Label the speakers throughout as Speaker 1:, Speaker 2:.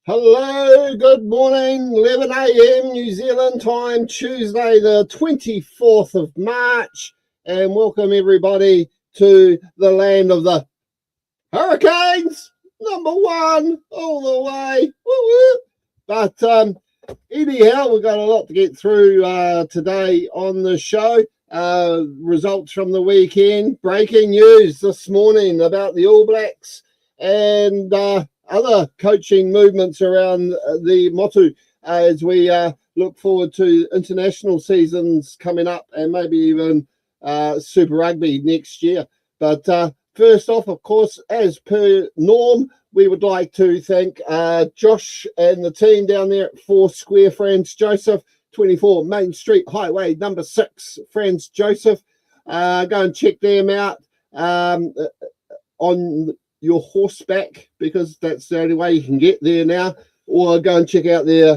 Speaker 1: Hello, good morning, 11 a.m. New Zealand time, Tuesday the 24th of March, and welcome everybody to the land of the Hurricanes, #1 all the way. Woo-woo. But anyhow, we've got a lot to get through today on the show. Results from the weekend, breaking news this morning about the All Blacks, and other coaching movements around the Motu as we look forward to international seasons coming up and maybe even Super Rugby next year. But first off, of course, as per norm, we would like to thank Josh and the team down there at 4 Square Franz Joseph, 24 Main Street Highway, number 6, Franz Joseph. Go and check them out on your horseback, because that's the only way you can get there now, or go and check out their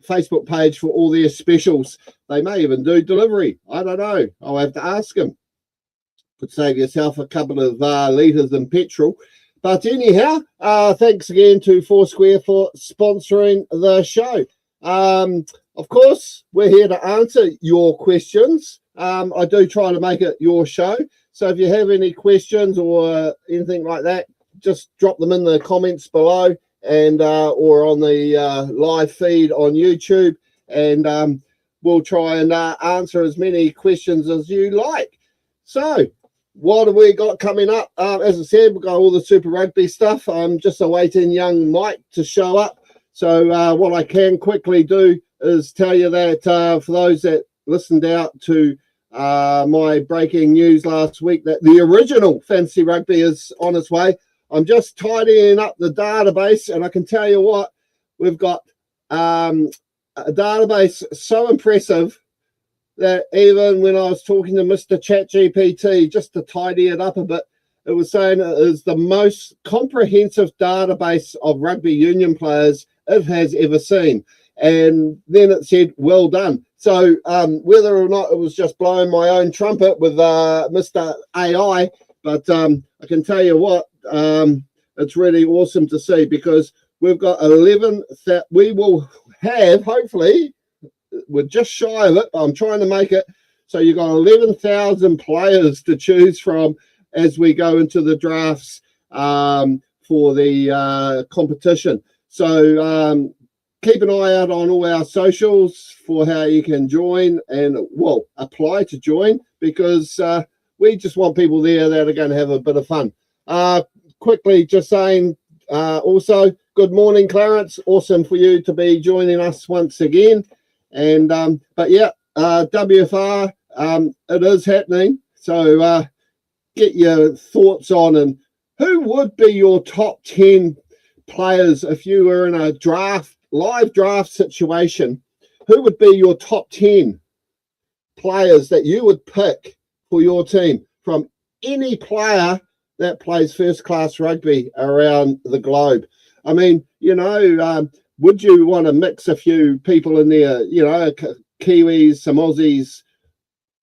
Speaker 1: Facebook page for all their specials. They may even do delivery. I don't know. I'll have to ask them. Could save yourself a couple of litres in petrol. But anyhow, thanks again to 4 Square for sponsoring the show. Of course, we're here to answer your questions. I do try to make it your show. So if you have any questions or anything like that, just drop them in the comments below, and or on the live feed on YouTube, and we'll try and answer as many questions as you like. So what have we got coming up? As I said, we've got all the Super Rugby stuff. I'm just awaiting young Mike to show up. So what I can quickly do is tell you that for those that listened out to my breaking news last week, that the original Fantasy Rugby is on its way. I'm just tidying up the database, and I can tell you what, we've got a database so impressive that even when I was talking to Mr. ChatGPT just to tidy it up a bit, it was saying it is the most comprehensive database of rugby union players it has ever seen. And then it said, well done. So whether or not it was just blowing my own trumpet with Mr. AI, but I can tell you what, it's really awesome to see, because we've got 11 that we will have, hopefully, we're just shy of it. I'm trying to make it so you've got 11,000 players to choose from as we go into the drafts for the competition. So keep an eye out on all our socials for how you can join and, well, apply to join, because we just want people there that are going to have a bit of fun. Quickly, just saying also, good morning, Clarence. Awesome for you to be joining us once again. And but yeah, WFR, it is happening. So get your thoughts on, and who would be your top 10 players if you were in a live draft situation? Who would be your top 10 players that you would pick for your team from any player that plays first class rugby around the globe? I mean, you know, would you want to mix a few people in there, you know, Kiwis, some Aussies,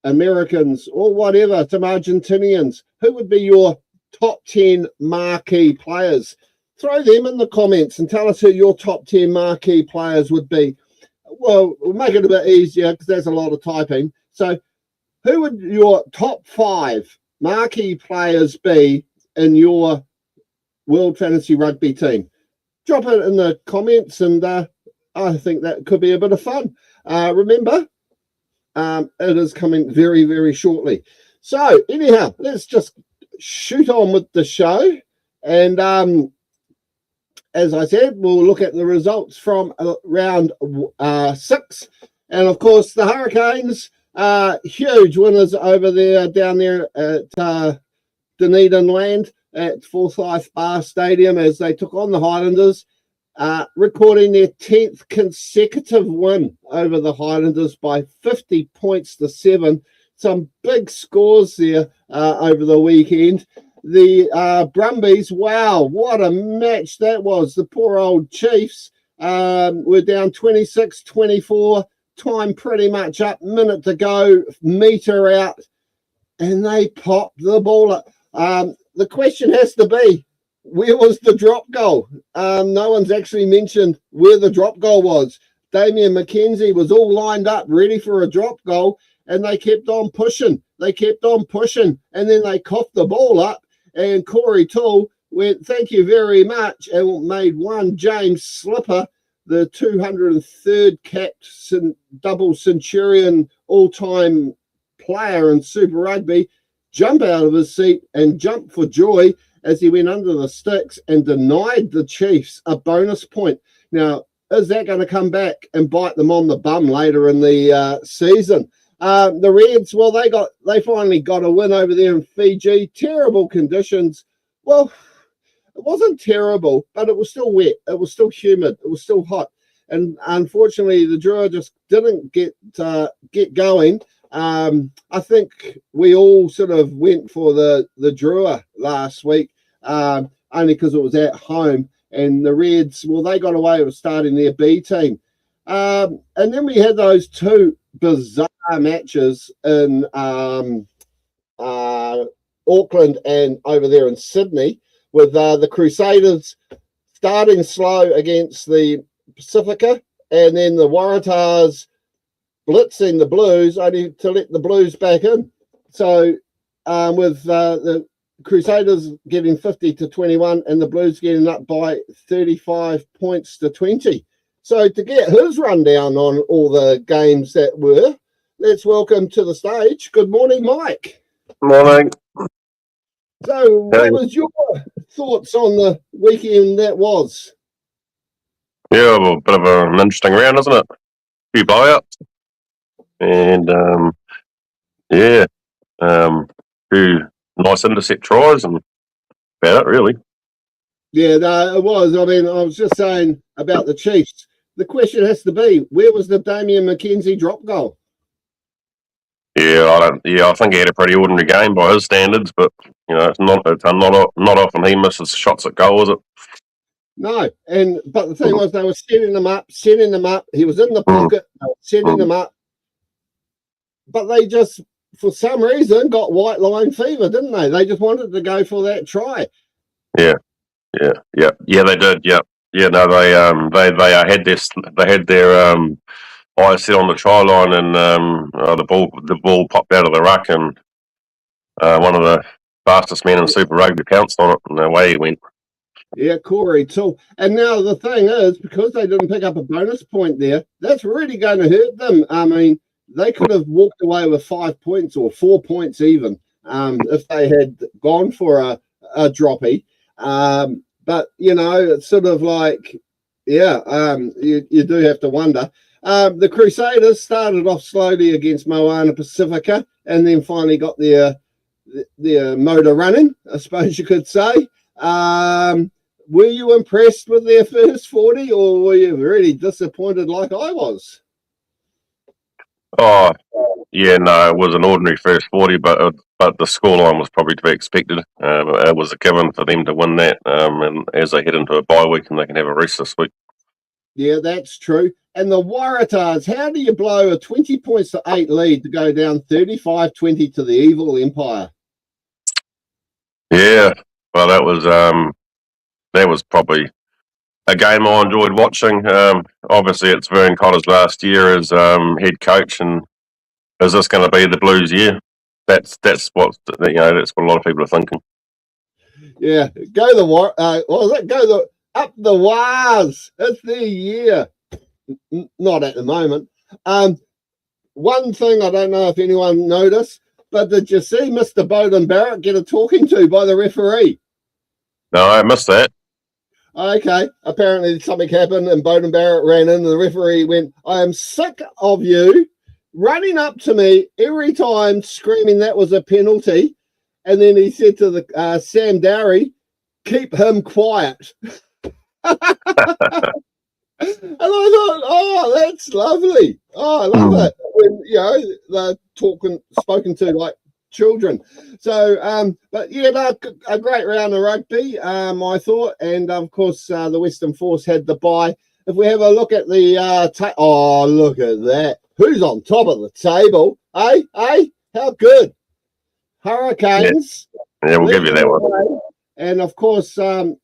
Speaker 1: Americans, or whatever, some Argentinians? Who would be your top 10 marquee players? Throw them in the comments and tell us who your top 10 marquee players would be. Well, we'll make it a bit easier because there's a lot of typing. So who would your top 5 marquee players be in your World Fantasy Rugby team? Drop it in the comments, and I think that could be a bit of fun. Remember, it is coming very, very shortly. So anyhow, let's just shoot on with the show. And as I said, we'll look at the results from round 6. And of course, the Hurricanes, huge winners over there, down there at Dunedin Land at Forsyth Bar Stadium, as they took on the Highlanders, recording their 10th consecutive win over the Highlanders by 50 points to 7. Some big scores there over the weekend. The Brumbies, wow, what a match that was. The poor old Chiefs were down 26-24, time pretty much up, minute to go, metre out, and they popped the ball up. The question has to be, where was the drop goal? No one's actually mentioned where the drop goal was. Damien McKenzie was all lined up, ready for a drop goal, and they kept on pushing. They kept on pushing, and then they coughed the ball up, and Corey Toole went, thank you very much, and made one James Slipper, the 203rd capped double centurion all-time player in Super Rugby, jump out of his seat and jump for joy as he went under the sticks and denied the Chiefs a bonus point. Now, is that going to come back and bite them on the bum later in the season? The Reds, well, they finally got a win over there in Fiji. Terrible conditions. Well, it wasn't terrible, but it was still wet. It was still humid. It was still hot. And unfortunately, the Drua just didn't get going. I think we all sort of went for the Drua last week, only because it was at home. And the Reds, well, they got away with starting their B team. And then we had those two bizarre matches in Auckland and over there in Sydney, with the Crusaders starting slow against the Pacifica, and then the Waratahs blitzing the Blues, only to let the Blues back in. So with the Crusaders getting 50-21 and the Blues getting up by 35 points to 20. So to get his rundown on all the games that were, let's welcome to the stage. Good morning, Mike.
Speaker 2: Morning.
Speaker 1: So what was your thoughts on the weekend that was?
Speaker 2: Yeah, well, a bit of an interesting round, isn't it? A few blowouts. And, few nice intercept tries and about it, really.
Speaker 1: Yeah, no, it was. I mean, I was just saying about the Chiefs. The question has to be, where was the Damien McKenzie drop goal?
Speaker 2: Yeah, I think he had a pretty ordinary game by his standards, but it's not often he misses shots at goal, is it?
Speaker 1: No, but the thing was, they were setting them up. He was in the pocket, they were setting them up, but they just, for some reason, got white line fever, didn't they? They just wanted to go for that try.
Speaker 2: Yeah, they did. Yeah. No, they had their eyes set on the try line, and the ball popped out of the ruck, and one of the fastest men in Super Rugby pounced on it, and away he went.
Speaker 1: Yeah, Corey Toole. And now the thing is, because they didn't pick up a bonus point there, that's really going to hurt them. I mean, they could have walked away with 5 points or 4 points even if they had gone for a droppy. But, it's sort of like, you do have to wonder. The Crusaders started off slowly against Moana Pacifica and then finally got their motor running, I suppose you could say. Were you impressed with their first 40, or were you really disappointed like I was?
Speaker 2: Oh, yeah, no, it was an ordinary first 40, but the scoreline was probably to be expected. It was a given for them to win that, and as they head into a bye week, and they can have a rest this week.
Speaker 1: Yeah, that's true. And the Waratahs, how do you blow a 20 points to 8 lead to go down 35-20 to the Evil Empire?
Speaker 2: Yeah, well, that was probably a game I enjoyed watching. Obviously, it's Vern Cotter's last year as head coach, and is this going to be the Blues' year? That's what a lot of people are thinking.
Speaker 1: Yeah, go up the Wars. It's their year. Not at the moment. One thing I don't know if anyone noticed, but did you see Mr. Bowden Barrett get a talking to by the referee?
Speaker 2: No, I missed that.
Speaker 1: Okay, apparently something happened and Bowden Barrett ran in and the referee went, I am sick of you running up to me every time screaming that was a penalty. And then he said to the Sam Dowie, keep him quiet. And I thought, oh, that's lovely. Oh, I love it. When, they're spoken to like children. So, but yeah, a great round of rugby, I thought. And of course, the Western Force had the bye. If we have a look at the look at that. Who's on top of the table? Hey, how good. Hurricanes.
Speaker 2: Yeah, we'll give you that one.
Speaker 1: And of course, the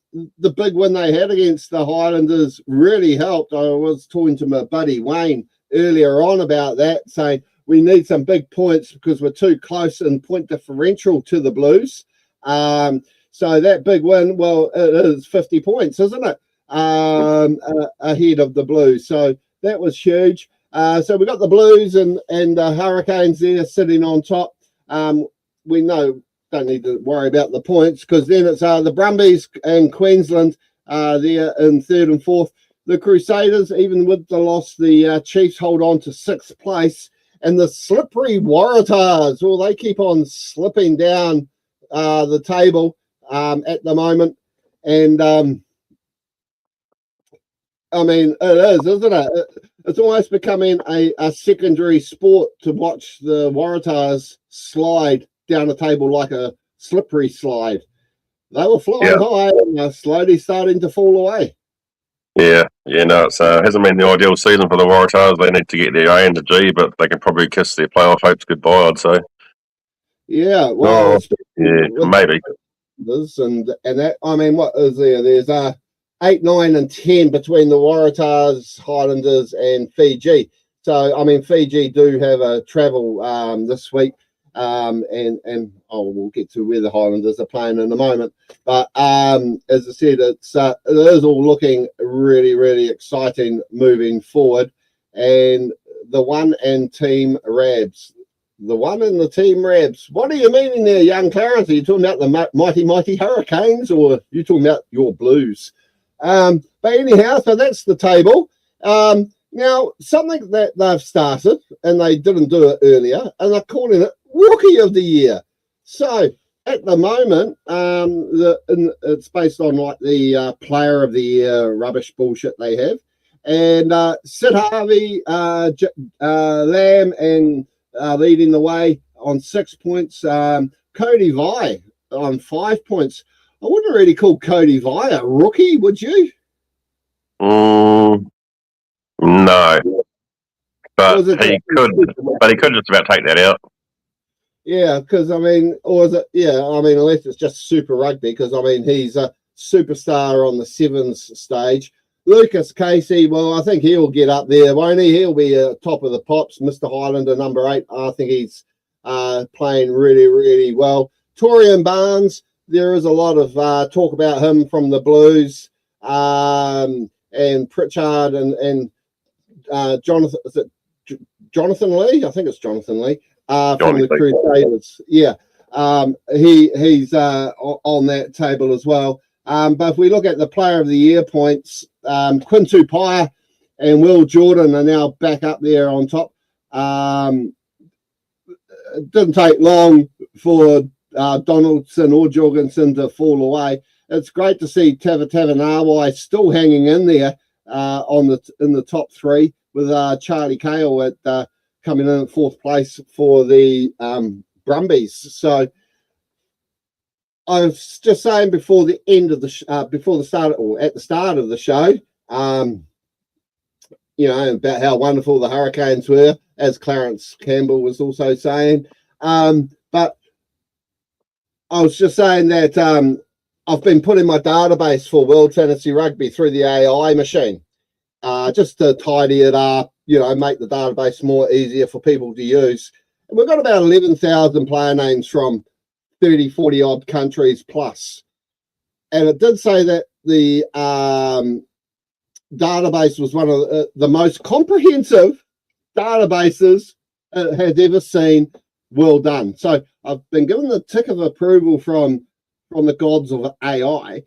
Speaker 1: big win they had against the Highlanders really helped. I was talking to my buddy Wayne earlier on about that, saying we need some big points because we're too close in point differential to the Blues. So that big win, well, it is 50 points, isn't it? Ahead of the Blues. So that was huge. So we got the Blues and the Hurricanes there sitting on top. We know don't need to worry about the points because then it's the Brumbies and Queensland there in third and fourth. The Crusaders, even with the loss, the Chiefs hold on to sixth place. And the slippery Waratahs, well, they keep on slipping down the table at the moment. And, I mean, it is, isn't it? It's almost becoming a secondary sport to watch the Waratahs slide down the table like a slippery slide. They were flying high and they're slowly starting to fall away.
Speaker 2: Yeah, no, it hasn't been the ideal season for the Waratahs. They need to get their A into G, but they can probably kiss their playoff hopes goodbye, I'd say.
Speaker 1: Yeah, well,
Speaker 2: maybe.
Speaker 1: And that, I mean, what is there? There's 8, 9, and 10 between the Waratahs, Highlanders, and Fiji. So, I mean, Fiji do have a travel this week. We'll get to where the Highlanders are playing in a moment. But as I said, it is all looking really, really exciting moving forward. And the one and team Rabs. The one and the team Rabs. What are you meaning there, young Clarence? Are you talking about the mighty Hurricanes, or are you talking about your Blues? But anyhow, so that's the table. Now, something that they've started, and they didn't do it earlier, and they're calling it Rookie of the Year. So at the moment, it's based on like the Player of the Year rubbish bullshit they have. And Sid Harvey, Lamb, and leading the way on 6 points. Cody Vi on 5 points. I wouldn't really call Cody Vi a rookie, would you?
Speaker 2: No. But he could just about take that out.
Speaker 1: Yeah, because I mean, or is it? Yeah, I mean, unless it's just Super Rugby, because I mean, he's a superstar on the sevens stage. Lucas Casey, well, I think he'll get up there, won't he? He'll be top of the pops. Mr. Highlander, number 8. I think he's playing really, really well. Torian Barnes, there is a lot of talk about him from the Blues, and Pritchard and Jonathan. Is it Jonathan Lee? I think it's Jonathan Lee. From the Crusaders, yeah, he's on that table as well. But if we look at the Player of the Year points, Quintu Paya and Will Jordan are now back up there on top. It didn't take long for Donaldson or Jorgensen to fall away. It's great to see Tavanawai still hanging in there in the top 3 with Charlie Cale at coming in at 4th place for the Brumbies. So I was just saying before the end of the before the start, or at the start of the show, you know, about how wonderful the Hurricanes were, as Clarence Campbell was also saying. But I was just saying that I've been putting my database for World Fantasy Rugby through the AI machine, just to tidy it up, you know, make the database more easier for people to use. And we've got about 11,000 player names from 30, 40 odd countries plus. And it did say that the database was one of the most comprehensive databases it has ever seen. Well done. So I've been given the tick of approval from the gods of AI,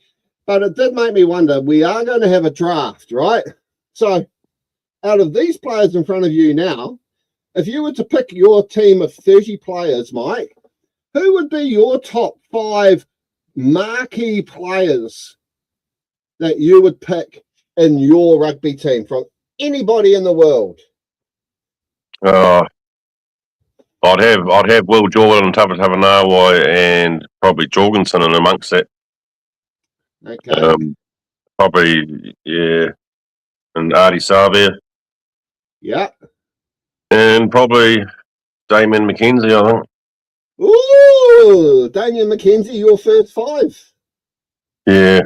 Speaker 1: but it did make me wonder, we are going to have a draft, right? So out of these players in front of you now, if you were to pick your team of 30 players, Mike, who would be your top 5 marquee players that you would pick in your rugby team from anybody in the world?
Speaker 2: I'd have Will Jordan, Tavanawai, and probably Jorgensen in amongst that.
Speaker 1: Okay.
Speaker 2: Probably, yeah, and Artie Savia.
Speaker 1: Yeah.
Speaker 2: And probably Damien McKenzie, I think.
Speaker 1: Ooh, Damien McKenzie, your first 5.
Speaker 2: Yeah.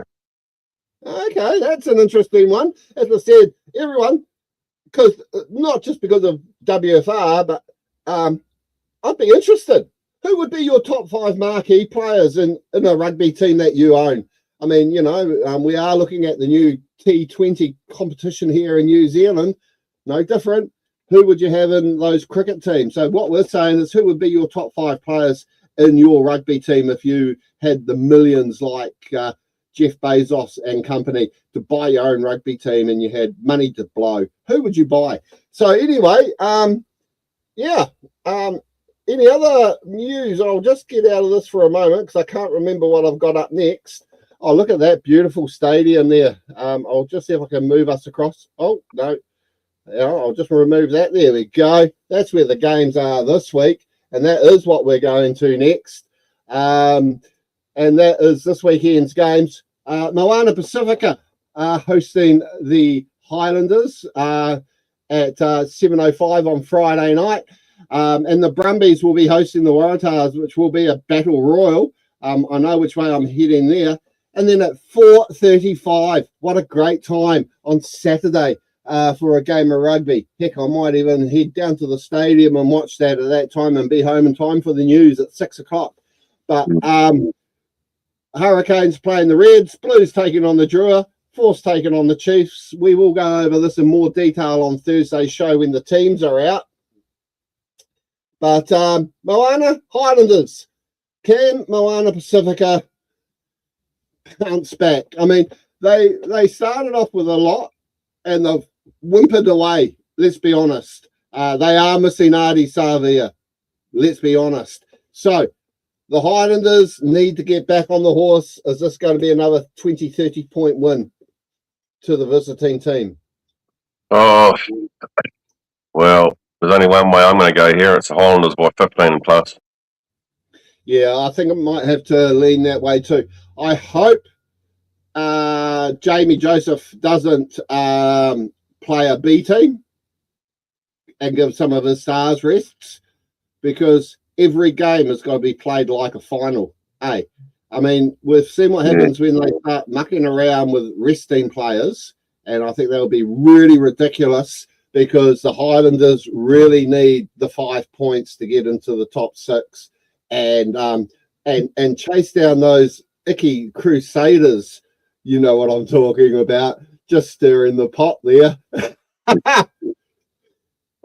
Speaker 1: Okay, that's an interesting one. As I said, everyone, because not just because of WFR, but I'd be interested. Who would be your top 5 marquee players in a rugby team that you own? I mean, we are looking at the new T20 competition here in New Zealand. No different. Who would you have in those cricket teams? So what we're saying is, who would be your top 5 players in your rugby team if you had the millions like Jeff Bezos and company to buy your own rugby team and you had money to blow? Who would you buy? So anyway, any other news? I'll just get out of this for a moment because I can't remember what I've got up next. Oh, look at that beautiful stadium there. I'll just see if I can move us across. Oh, no. Yeah, I'll just remove that. There we go. That's where the games are this week. And that is what we're going to next. And that is this weekend's games. Moana Pacifica hosting the Highlanders at 7:05 on Friday night. And the Brumbies will be hosting the Waratahs, which will be a battle royal. I know which way I'm heading there. And then at 4:35, what a great time on Saturday for a game of rugby. Heck, I might even head down to the stadium and watch that at that time and be home in time for the news at 6 o'clock. But Hurricanes playing the Reds, Blues taking on the Drua, Force taking on the Chiefs. We will go over this in more detail on Thursday's show when the teams are out. But Moana Highlanders, can Moana Pacifica bounce back? I mean, they started off with a lot and they've whimpered away. Let's be honest. They are missing Adi Savia. Let's be honest. So the Highlanders need to get back on the horse. Is this going to be another 20, 30 point win to the visiting team?
Speaker 2: Oh, well, there's only one way I'm going to go here. It's the Highlanders by 15 plus.
Speaker 1: Yeah, I think it might have to lean that way too. I hope Jamie Joseph doesn't play a B team and give some of his stars rests, because every game has got to be played like a final. I mean, we've seen what happens when they start mucking around with resting players, and I think that'll be really ridiculous, because the Highlanders really need the 5 points to get into the top 6 and chase down those icky Crusaders. You know what I'm talking about. Just stirring the pot there.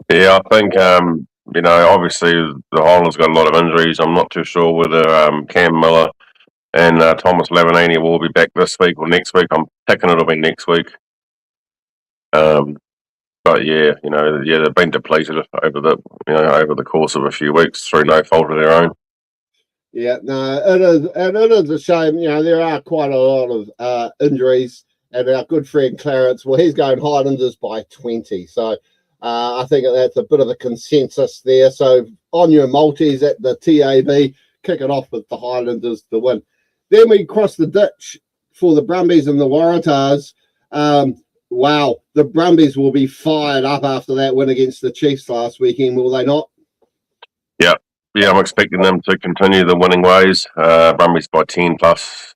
Speaker 2: Yeah, I think, obviously the Highlanders got a lot of injuries. I'm not too sure whether Cam Miller and Thomas Lavanini will be back this week or next week. I'm thinking it'll be next week. But yeah, they've been depleted over the course of a few weeks through no fault of their own.
Speaker 1: Yeah, no, it is a shame. There are quite a lot of injuries, and our good friend Clarence, well, he's going Highlanders by 20. So I think that's a bit of a consensus there. So on your multis at the TAB, kick it off with the Highlanders to win. Then we cross the ditch for the Brumbies and the Waratahs. Wow, the Brumbies will be fired up after that win against the Chiefs last weekend, will they not?
Speaker 2: Yeah, I'm expecting them to continue the winning ways. Brumbies by 10 plus.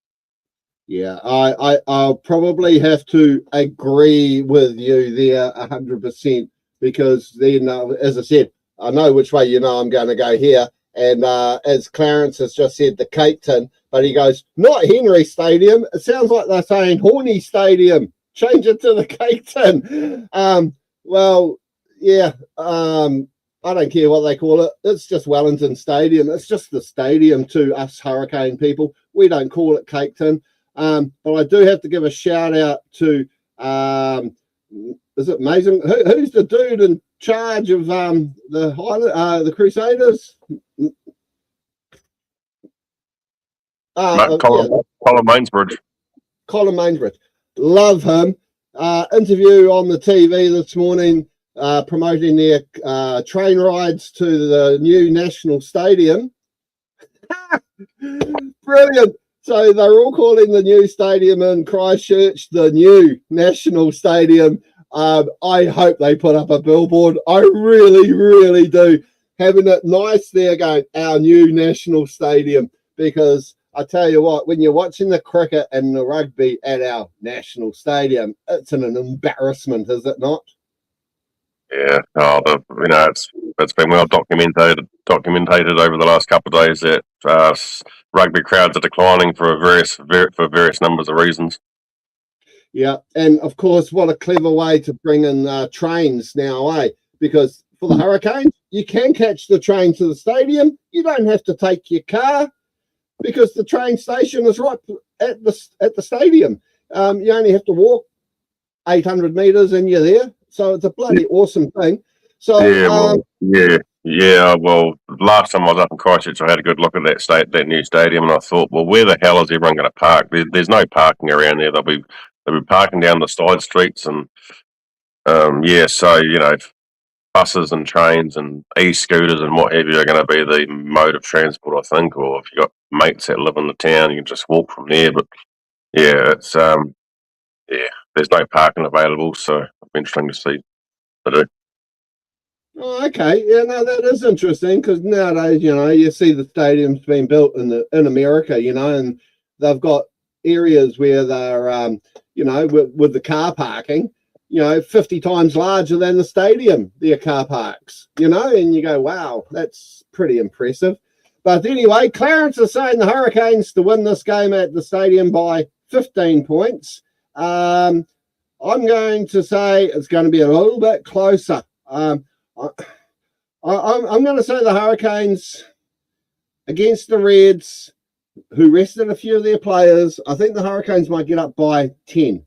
Speaker 1: Yeah, I'll probably have to agree with you there 100%, because then, as I said, I know which way I'm going to go here. And as Clarence has just said, the Cape Tin, but he goes, not Henry Stadium. It sounds like they're saying Horny Stadium. Change it to the Cape Tin. I don't care what they call it. It's just Wellington Stadium. It's just the stadium to us Hurricane people. We don't call it Cape Tin. But I do have to give a shout out to, is it amazing? Who's the dude in charge of the Crusaders?
Speaker 2: Colin Mainsbridge.
Speaker 1: Colin Mainsbridge. Love him. Interview on the TV this morning, promoting their train rides to the new National Stadium. Brilliant. So they're all calling the new stadium in Christchurch the new National Stadium. I hope they put up a billboard. I really, really do. Having it nice there, going, our new National Stadium, because I tell you what, when you're watching the cricket and the rugby at our national stadium, it's an embarrassment, is it not?
Speaker 2: Yeah, it's been well documented over the last couple of days that rugby crowds are declining for various numbers of reasons.
Speaker 1: Yeah, and of course, what a clever way to bring in trains now, eh? Because for the Hurricanes, you can catch the train to the stadium. You don't have to take your car because the train station is right at the stadium. You only have to walk 800 metres and you're there. So it's a bloody awesome thing. So
Speaker 2: Well, last time I was up in Christchurch, I had a good look at that new stadium, and I thought, well, where the hell is everyone going to park? There's no parking around there. They'll be parking down the side streets, and so buses and trains and e-scooters and what have you are going to be the mode of transport, I think. Or if you've got mates that live in the town, you can just walk from there. But it's there's no parking available, so it'll be interesting to see what they do.
Speaker 1: Oh, okay. Yeah, no, that is interesting because nowadays, you see the stadiums being built in America, and they've got areas where they're, with the car parking, 50 times larger than the stadium, their car parks, and you go, wow, that's pretty impressive. But anyway, Clarence is saying the Hurricanes to win this game at the stadium by 15 points. I'm going to say it's going to be a little bit closer. I'm going to say the Hurricanes against the Reds, who rested a few of their players. I think the Hurricanes might get up by 10.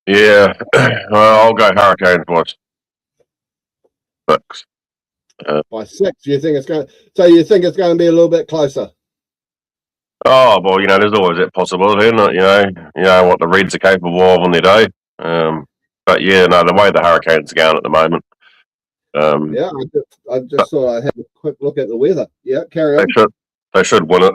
Speaker 2: Yeah, well, I'll go Hurricanes by 6.
Speaker 1: By 6, you think it's going? So you think it's going to be a little bit closer?
Speaker 2: Oh, well, there's always that possibility, isn't it? You know what the Reds are capable of on their day. But the way the Hurricanes are going at the moment.
Speaker 1: I just thought I'd have a quick look at the weather. Yeah, carry on.
Speaker 2: They should win it.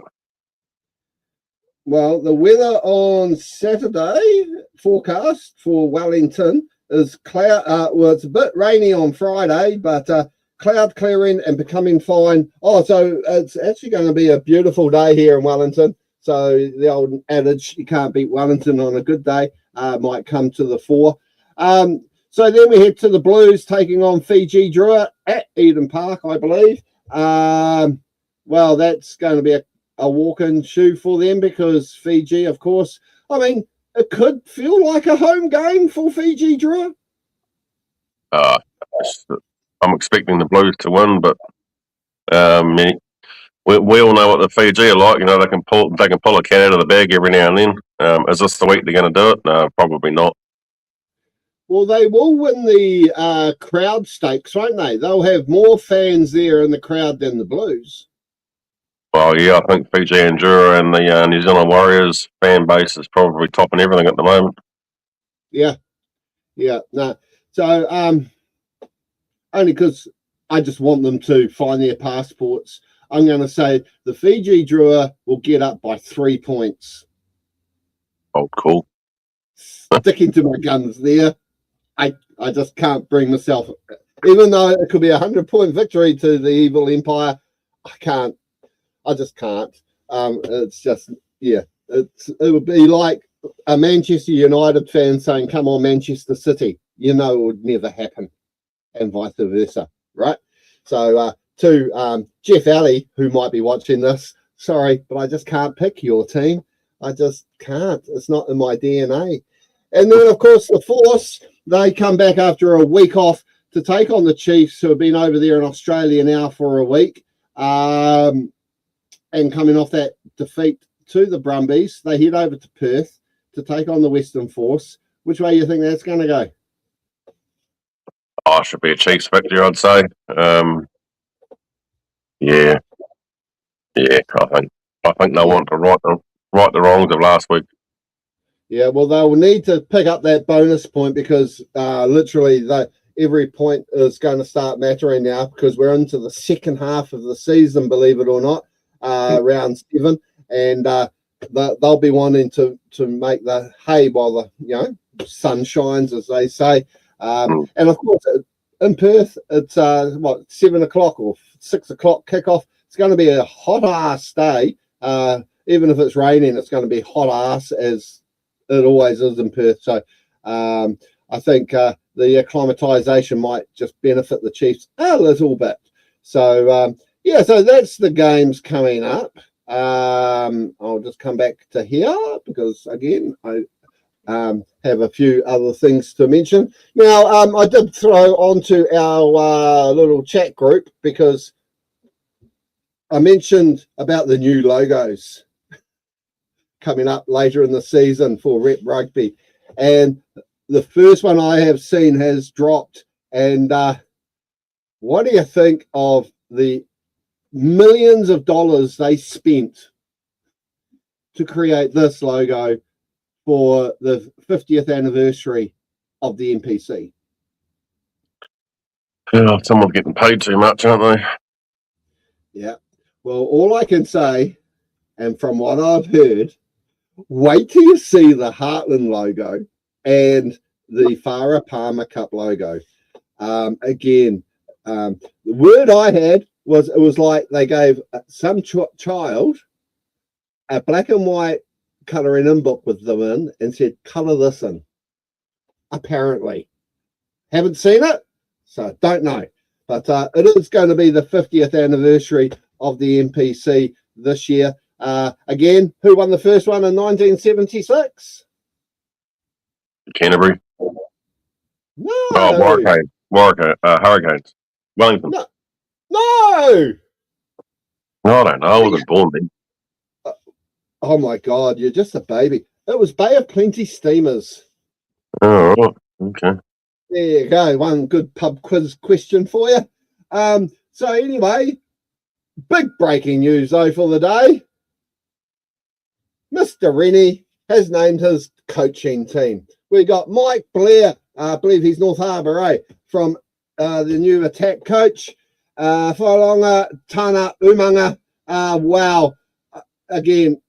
Speaker 1: Well, the weather on Saturday forecast for Wellington is cloud. It's a bit rainy on Friday, but cloud clearing and becoming fine. Oh, so it's actually going to be a beautiful day here in Wellington. So the old adage, you can't beat Wellington on a good day, might come to the fore. So then we head to the Blues taking on Fiji Drua at Eden Park, I believe. Well, that's going to be a walk-in shoe for them because Fiji, of course, it could feel like a home game for Fiji Drua.
Speaker 2: I'm expecting the Blues to win, but we all know what the Fiji are like. They can pull a cat out of the bag every now and then. Is this the week they're going to do it? No, probably not.
Speaker 1: Well, they will win the crowd stakes, won't they? They'll have more fans there in the crowd than the Blues.
Speaker 2: Well, yeah, I think Fiji and Drua and the New Zealand Warriors fan base is probably topping everything at the moment.
Speaker 1: Yeah. No. So, only because I just want them to find their passports, I'm going to say the Fiji Drua will get up by 3 points.
Speaker 2: Oh, cool.
Speaker 1: Sticking to my guns there. I just can't bring myself, even though it could be 100-point victory to the evil empire, I just can't. It's just, it would be like a Manchester United fan saying, come on, Manchester City. It would never happen, and vice versa, right? So to Jeff Alley, who might be watching this, sorry, but I just can't pick your team. I just can't. It's not in my DNA. And then, of course, the Force, they come back after a week off to take on the Chiefs, who have been over there in Australia now for a week. And coming off that defeat to the Brumbies, they head over to Perth to take on the Western Force. Which way do you think that's going to go?
Speaker 2: Oh, it should be a Chiefs victory, I'd say. I think they want to right the wrongs of last week.
Speaker 1: Yeah, well, they'll need to pick up that bonus point because literally every point is going to start mattering now because we're into the second half of the season, believe it or not, round 7, and they'll be wanting to make the hay while the sun shines, as they say. And of course, in Perth, it's 7 o'clock or 6 o'clock kickoff, it's going to be a hot ass day. Even if it's raining, it's going to be hot ass as it always is in Perth. So I think the acclimatisation might just benefit the Chiefs a little bit. So yeah, so that's the games coming up. I'll just come back to here because again I have a few other things to mention. Now I did throw onto our little chat group because I mentioned about the new logos coming up later in the season for Rep Rugby, and the first one I have seen has dropped. And what do you think of the millions of dollars they spent to create this logo for the 50th anniversary of the NPC?
Speaker 2: Oh, someone's getting paid too much, aren't they?
Speaker 1: Yeah. Well, all I can say, and from what I've heard, wait till you see the Heartland logo and the Farah Palmer Cup logo. Again, the word I had was it was like they gave some child a black and white colouring in book with them in and said, colour this in. Apparently. Haven't seen it, so don't know. But it is going to be the 50th anniversary of the NPC this year. Again, who won the first one in 1976?
Speaker 2: Canterbury.
Speaker 1: No.
Speaker 2: Oh, Hurricanes. Wellington.
Speaker 1: No.
Speaker 2: I don't know. I wasn't born then.
Speaker 1: Oh my God, you're just a baby. It was Bay of Plenty Steamers.
Speaker 2: Oh, right. Okay.
Speaker 1: There you go. One good pub quiz question for you. So anyway, big breaking news though for the day. Mr. Rennie has named his coaching team. We got Mike Blair, I believe he's North Harbour, from the new attack coach. Whaonga Tana Umanga. Wow. Again,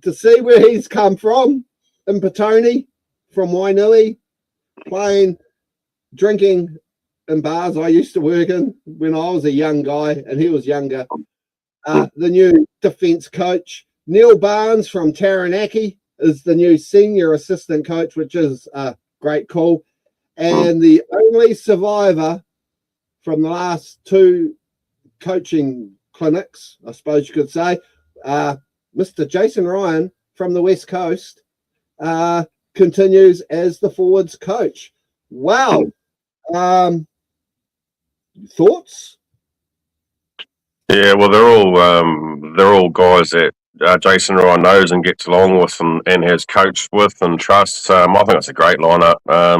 Speaker 1: to see where he's come from in Petone, from Wainui, playing, drinking in bars I used to work in when I was a young guy and he was younger. The new defence coach, Neil Barnes from Taranaki, is the new senior assistant coach, which is a great call. And the only survivor from the last two coaching clinics, I suppose you could say, Mr. Jason Ryan from the West Coast continues as the forwards coach. Wow. Thoughts?
Speaker 2: Yeah, well, they're all guys that Jason Ryan knows and gets along with and has coached with and trusts. I think it's a great lineup. I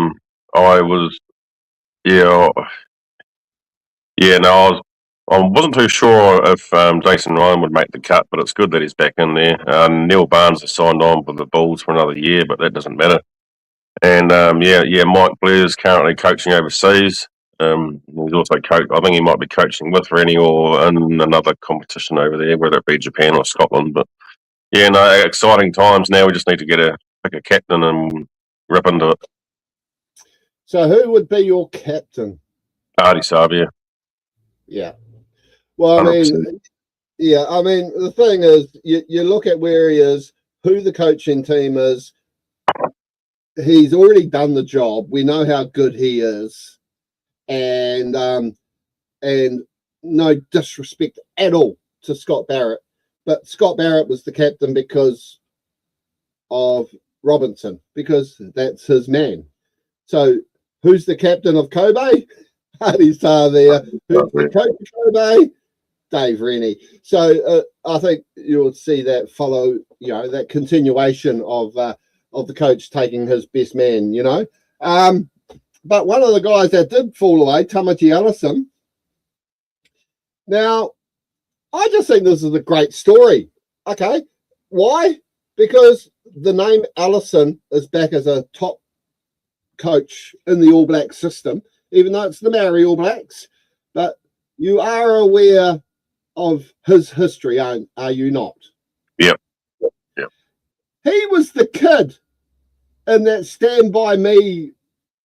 Speaker 2: wasn't too sure if Jason Ryan would make the cut, but it's good that he's back in there. Neil Barnes has signed on with the Bulls for another year, but that doesn't matter. And Mike Blair is currently coaching overseas. He's also I think he might be coaching with Rennie or in another competition over there, whether it be Japan or Scotland. But yeah, no, exciting times now. We just need to pick a captain and rip into it.
Speaker 1: So who would be your captain?
Speaker 2: Adi Savia.
Speaker 1: Yeah. Well, I mean, the thing is, you look at where he is, who the coaching team is. He's already done the job. We know how good he is, and no disrespect at all to Scott Barrett, but Scott Barrett was the captain because of Robinson, because that's his man. So who's the captain of Kobe? Adi Savia. Who's the coach of Kobe? Dave Rennie. So I think you'll see that follow, that continuation of the coach taking his best man, But one of the guys that did fall away, Tamati Ellison. Now, I just think this is a great story. Okay. Why? Because the name Ellison is back as a top coach in the All Black system, even though it's the Maori All Blacks. But you are aware of his history, are you not?
Speaker 2: Yep.
Speaker 1: He was the kid in that Stand By Me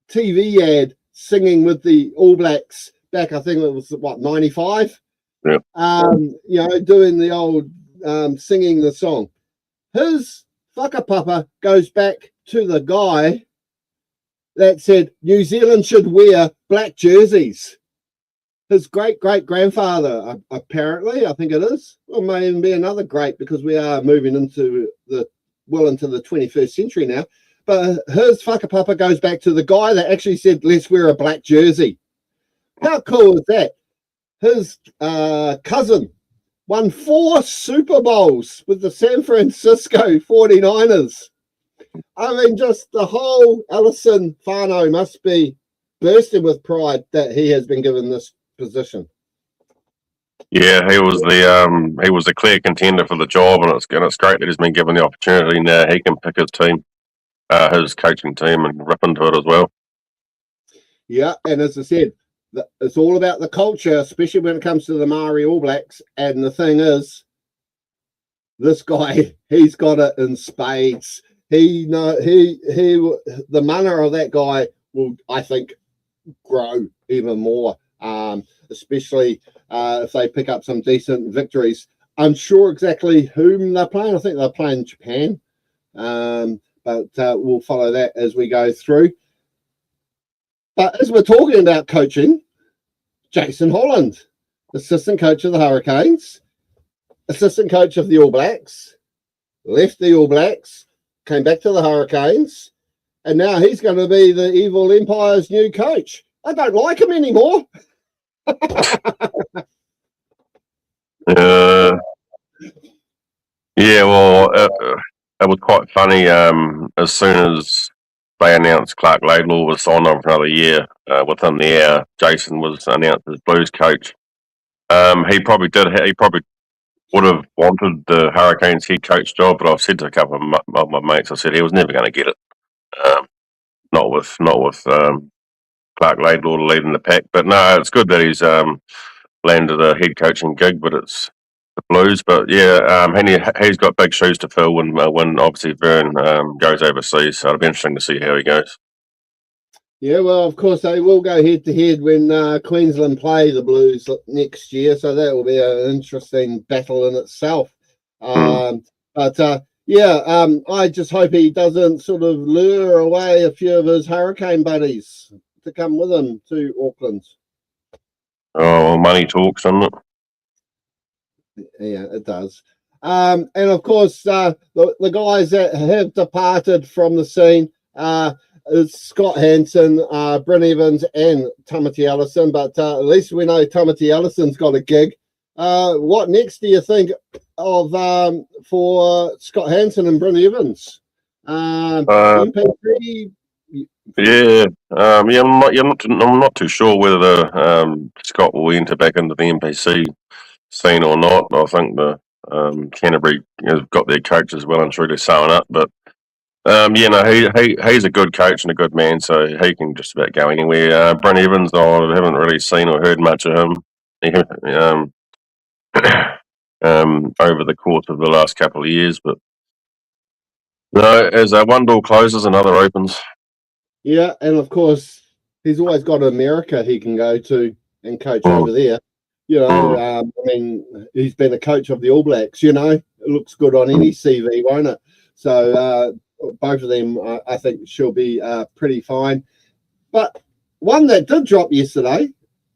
Speaker 1: TV ad singing with the All Blacks back, I think it was, 95? doing the old singing the song. His whakapapa goes back to the guy that said New Zealand should wear black jerseys. His great-great-grandfather, apparently, I think it is, or may even be another great, because we are moving into the 21st century now. But his whakapapa goes back to the guy that actually said, let's wear a black jersey. How cool is that? His cousin won 4 Super Bowls with the San Francisco 49ers. I mean, just the whole Allison whānau must be bursting with pride that he has been given this position.
Speaker 2: Yeah, he was the clear contender for the job, and it's great that he's been given the opportunity. Now he can pick his team, his coaching team, and rip into it as well.
Speaker 1: Yeah, and as I said, it's all about the culture, especially when it comes to the Māori All Blacks. And the thing is, this guy, he's got it in spades. The mana of that guy will, I think, grow even more, especially if they pick up some decent victories. I'm sure exactly whom they're playing. I think they're playing Japan, but we'll follow that as we go through. But as we're talking about coaching, Jason Holland, assistant coach of the Hurricanes, assistant coach of the All Blacks, left the All Blacks, came back to the Hurricanes, and now he's going to be the Evil Empire's new coach. I don't like him anymore.
Speaker 2: Yeah, well, it was quite funny. As soon as they announced Clark Laidlaw was signed on for another year, within the hour, Jason was announced as Blues coach. He probably would have wanted the Hurricanes head coach job, but I've said to a couple of my mates, I said he was never going to get it. Not with Clark Laidlaw leading the pack. But no, it's good that he's landed a head coaching gig, but it's the Blues. But yeah, he's got big shoes to fill when obviously Vern goes overseas. So it'll be interesting to see how he goes.
Speaker 1: Yeah, well, of course, they will go head-to-head when Queensland play the Blues next year, so that will be an interesting battle in itself. I just hope he doesn't sort of lure away a few of his Hurricane buddies to come with him to Auckland.
Speaker 2: Oh, well, money talks, doesn't it?
Speaker 1: Yeah, it does. And, of course, the guys that have departed from the scene is Scott Hansen, Bryn Evans, and Tamati Ellison. But at least we know Tamati Ellison's got a gig. What next do you think of for Scott Hansen and Bryn Evans? MP3?
Speaker 2: Yeah, I'm not too sure whether Scott will enter back into the NPC scene or not. I think the Canterbury has got their coaches well and truly sewing up, but he's a good coach and a good man, so he can just about go anywhere. Bryn Evans, I haven't really seen or heard much of him over the course of the last couple of years, but no, as one door closes, another opens.
Speaker 1: Yeah, and of course, he's always got America he can go to and coach over there. I mean, he's been a coach of the All Blacks, it looks good on any CV, won't it? So both of them, I think, she'll be pretty fine. But one that did drop yesterday,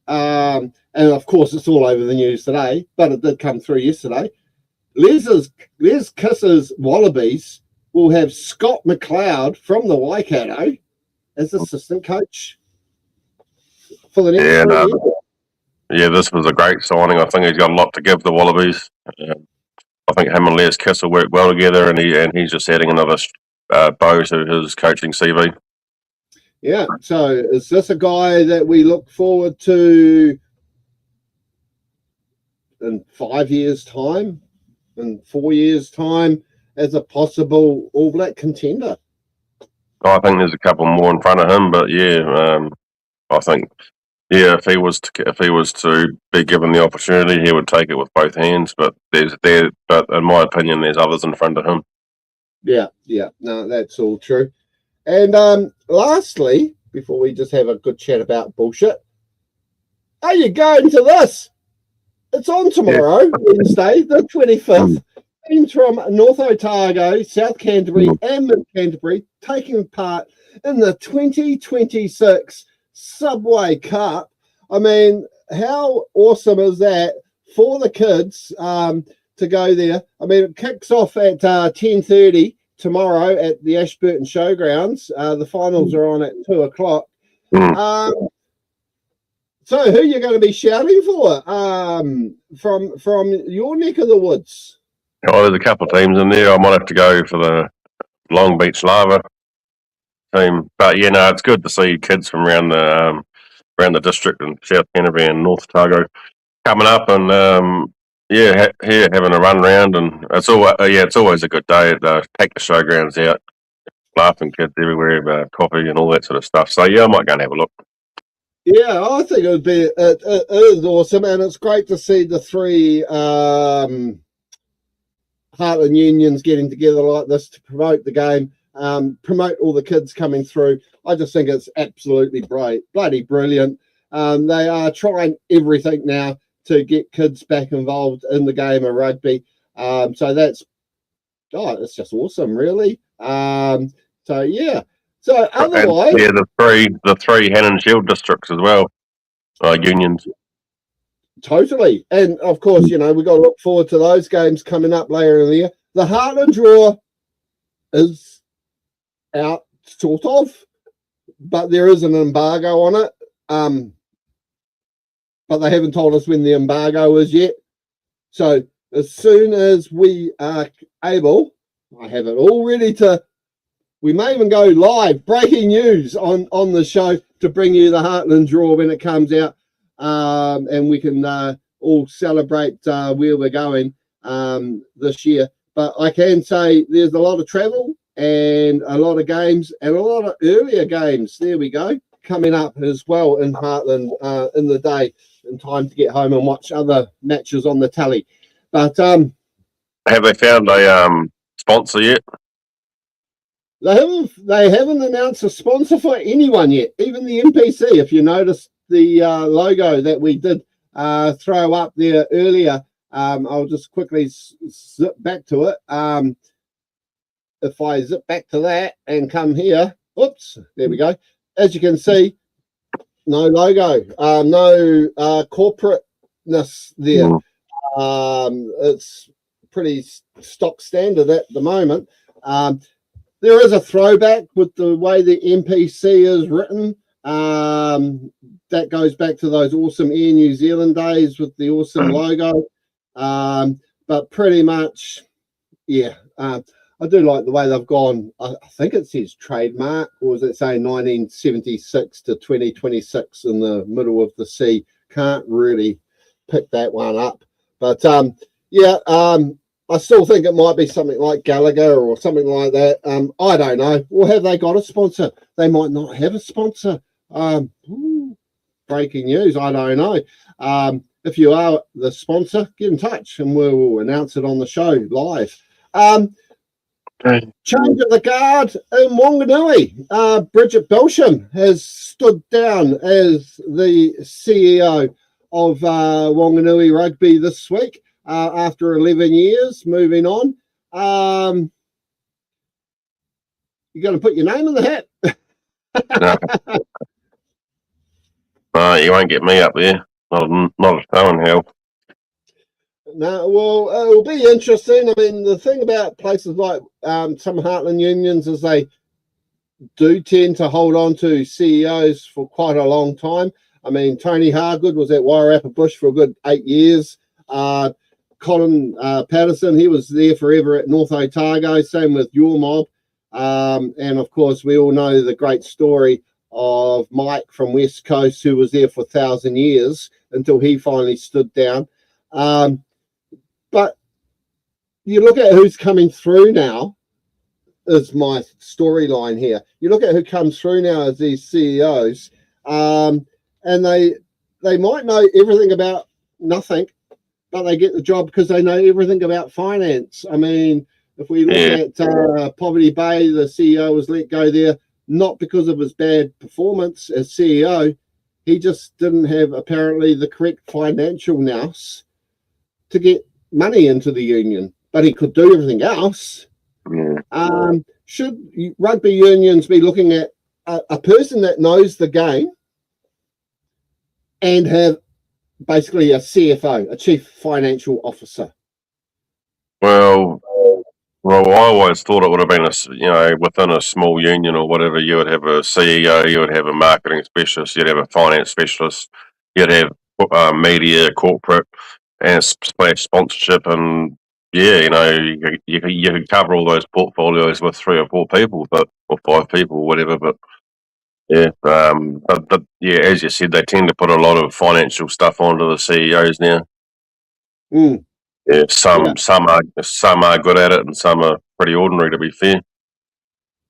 Speaker 1: and of course, it's all over the news today, but it did come through yesterday. Les Kiss's Wallabies will have Scott McLeod from the Waikato as assistant coach for the next 3 years.
Speaker 2: Yeah, this was a great signing. I think he's got a lot to give the Wallabies. I think him and Les Kiss will work well together, and he's just adding another bow to his coaching CV.
Speaker 1: Yeah, so is this a guy that we look forward to in 5 years' time, in 4 years' time, as a possible All Black contender?
Speaker 2: I think there's a couple more in front of him, but I think if he was to be given the opportunity, he would take it with both hands. But in my opinion, there's others in front of him.
Speaker 1: Yeah, no, that's all true. And lastly, before we just have a good chat about bullshit, are you going to this? It's on tomorrow, Wednesday, the 25th. Teams from North Otago, South Canterbury, and Mid Canterbury taking part in the 2026 Subway Cup. I mean, how awesome is that for the kids to go there? I mean, it kicks off at 10:30 tomorrow at the Ashburton Showgrounds. The finals are on at 2 o'clock. So who are you going to be shouting for from your neck of the woods?
Speaker 2: Oh, there's a couple of teams in there. I might have to go for the Long Beach Lava team. But, yeah, no, it's good to see kids from around the district in South Canterbury and North Otago coming up and, here having a run round. And it's always a good day. Take the showgrounds out, laughing kids everywhere, coffee and all that sort of stuff. So, yeah, I might go and have a look.
Speaker 1: Yeah, I think it is awesome, and it's great to see the three Heartland unions getting together like this to promote the game, promote all the kids coming through. I just think it's absolutely bloody brilliant. They are trying everything now to get kids back involved in the game of rugby. So it's just awesome, really. So yeah. So otherwise,
Speaker 2: and, the three Hannon Shield districts as well, unions.
Speaker 1: Totally, and of course, we've got to look forward to those games coming up later in the year. The Heartland draw is out, sort of, but there is an embargo on it. But they haven't told us when the embargo is yet. So as soon as we are able, I have it all ready to. We may even go live, breaking news on the show to bring you the Heartland draw when it comes out, and we can all celebrate where we're going this year. But I can say there's a lot of travel and a lot of games and a lot of earlier games. There we go, coming up as well in Heartland in the day, in time to get home and watch other matches on the telly. But
Speaker 2: have they found a sponsor yet?
Speaker 1: They haven't announced a sponsor for anyone yet, even the NPC. If you notice the logo that we did throw up there earlier, I'll just quickly zip back to it. If I zip back to that and come here, oops, there we go. As you can see, no logo, no corporateness there. It's pretty stock standard at the moment. There is a throwback with the way the NPC is written. That goes back to those awesome Air New Zealand days with the awesome logo. But pretty much, yeah, I do like the way they've gone. I think it says trademark, or is it saying 1976 to 2026 in the middle of the sea? Can't really pick that one up. But I still think it might be something like Gallagher or something like that. I don't know. Or have they got a sponsor? They might not have a sponsor. Breaking news. I don't know. If you are the sponsor, get in touch and we'll announce it on the show live. Change of the guard in Wanganui. Bridget Belsham has stood down as the CEO of Wanganui Rugby this week. After 11 years, moving on. You're going to put your name in the hat?
Speaker 2: No, you won't get me up there. Not a show in hell.
Speaker 1: No, well, it'll be interesting. I mean, the thing about places like some Heartland unions is they do tend to hold on to CEOs for quite a long time. I mean, Tony Hargood was at Wairarapa Bush for a good 8 years. Colin Patterson, he was there forever at North Otago, same with Your Mob. And of course, we all know the great story of Mike from West Coast, who was there for 1,000 years until he finally stood down. But you look at who's coming through now, is my storyline here. You look at who comes through now as these CEOs, and they might know everything about nothing, but they get the job because they know everything about finance. I mean, if we look at Poverty Bay, the CEO was let go there, not because of his bad performance as CEO. He just didn't have, apparently, the correct financial nous to get money into the union, but he could do everything else.
Speaker 2: Yeah.
Speaker 1: Should rugby unions be looking at a person that knows the game and have basically a CFO, a chief financial officer?
Speaker 2: Well, I always thought it would have been within a small union or whatever, you would have a CEO, you would have a marketing specialist, you'd have a finance specialist, you'd have media, corporate, and sponsorship, and you could cover all those portfolios with 3 or 4 people, or 5 people, or whatever. But yeah, but as you said, they tend to put a lot of financial stuff onto the CEOs now. Yeah, some are good at it, and some are pretty ordinary, to be fair.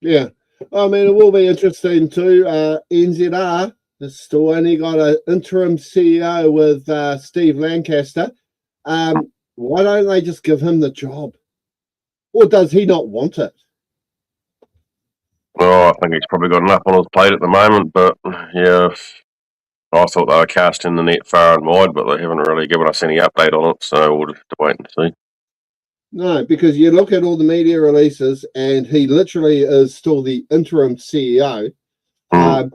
Speaker 1: Yeah, I mean, it will be interesting too. NZR has still only got an interim CEO with Steve Lancaster. Why don't they just give him the job? Or does he not want it?
Speaker 2: Well, I think he's probably got enough on his plate at the moment, but yeah, I thought they were casting the net far and wide, but they haven't really given us any update on it, so we'll just have to wait and see.
Speaker 1: No, because you look at all the media releases and he literally is still the interim CEO. I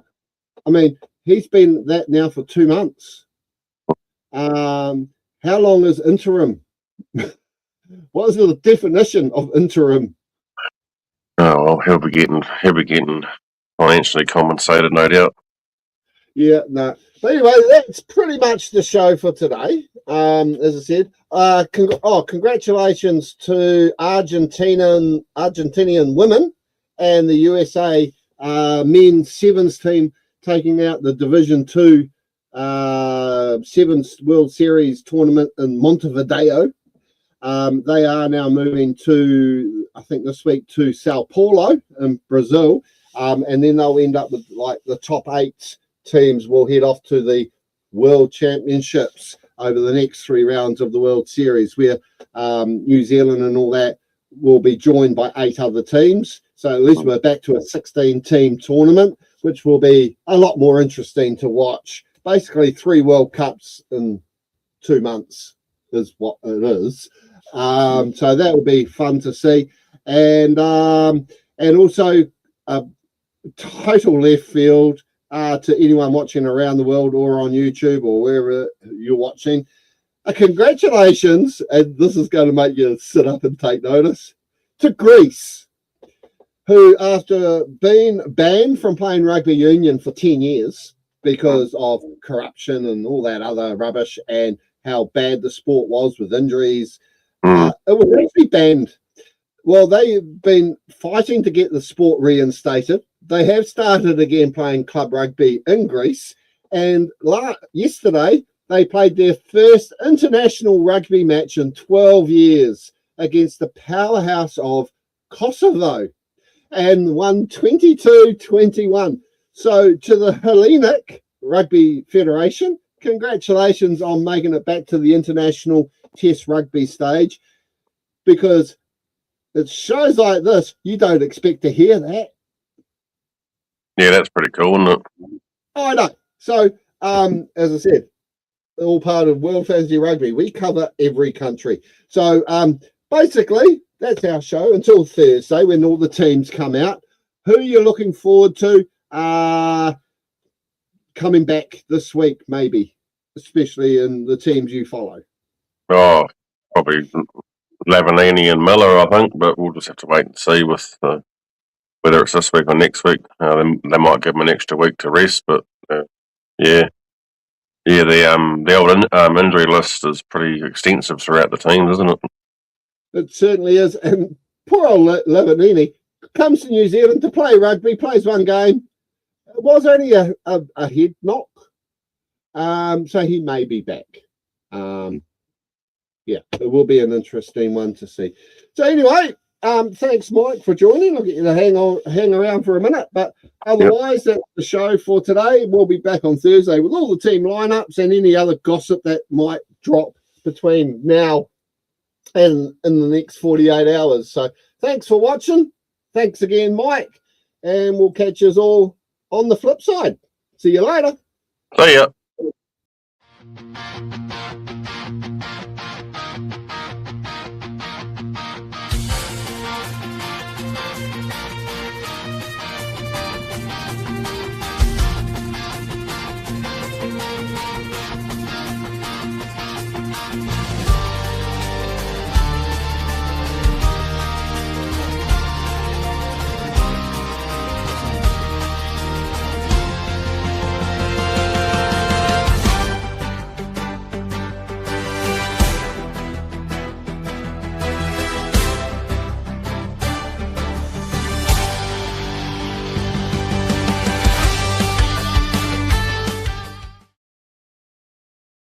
Speaker 1: mean, he's been that now for 2 months. How long is interim? What is the definition of interim?
Speaker 2: Oh, well, he'll be getting financially compensated, no doubt.
Speaker 1: Yeah, no. But anyway, that's pretty much the show for today. As I said, congratulations to Argentinian women and the USA men's sevens team taking out the Division 2 Sevens World Series tournament in Montevideo. They are now moving to, I think this week, to Sao Paulo in Brazil, and then they'll end up with like the top 8 teams will head off to the World Championships over the next 3 rounds of the World Series, where New Zealand and all that will be joined by 8 other teams. So at least we're back to a 16-team tournament, which will be a lot more interesting to watch. Basically 3 World Cups in 2 months is what it is. So that will be fun to see. And also total left field, to anyone watching around the world or on YouTube or wherever you're watching, congratulations, and this is going to make you sit up and take notice, to Greece, who, after being banned from playing rugby union for 10 years because of corruption and all that other rubbish and how bad the sport was with injuries, it was actually banned. Well, they've been fighting to get the sport reinstated. They have started again playing club rugby in Greece. And yesterday, they played their first international rugby match in 12 years against the powerhouse of Kosovo and won 22-21. So to the Hellenic Rugby Federation, congratulations on making it back to the international test rugby stage, because it shows like this, you don't expect to hear that.
Speaker 2: Yeah, that's pretty cool, isn't it?
Speaker 1: Oh, I know. So, as I said, all part of World Fantasy Rugby. We cover every country. So, basically, that's our show until Thursday when all the teams come out. Who are you looking forward to coming back this week, maybe, especially in the teams you follow?
Speaker 2: Oh, probably Lavanini and Miller, I think, but we'll just have to wait and see with whether it's this week or next week. They might give them an extra week to rest, but the old injury list is pretty extensive throughout the teams, isn't it?
Speaker 1: It certainly is. And poor old Lavanini comes to New Zealand to play rugby, plays one game. It was only a head knock, so he may be back. Yeah, it will be an interesting one to see. So anyway, thanks, Mike, for joining. I'll get you to hang around for a minute. But otherwise, that's the show for today. We'll be back on Thursday with all the team lineups and any other gossip that might drop between now and in the next 48 hours. So thanks for watching. Thanks again, Mike. And we'll catch us all on the flip side. See you later.
Speaker 2: See ya.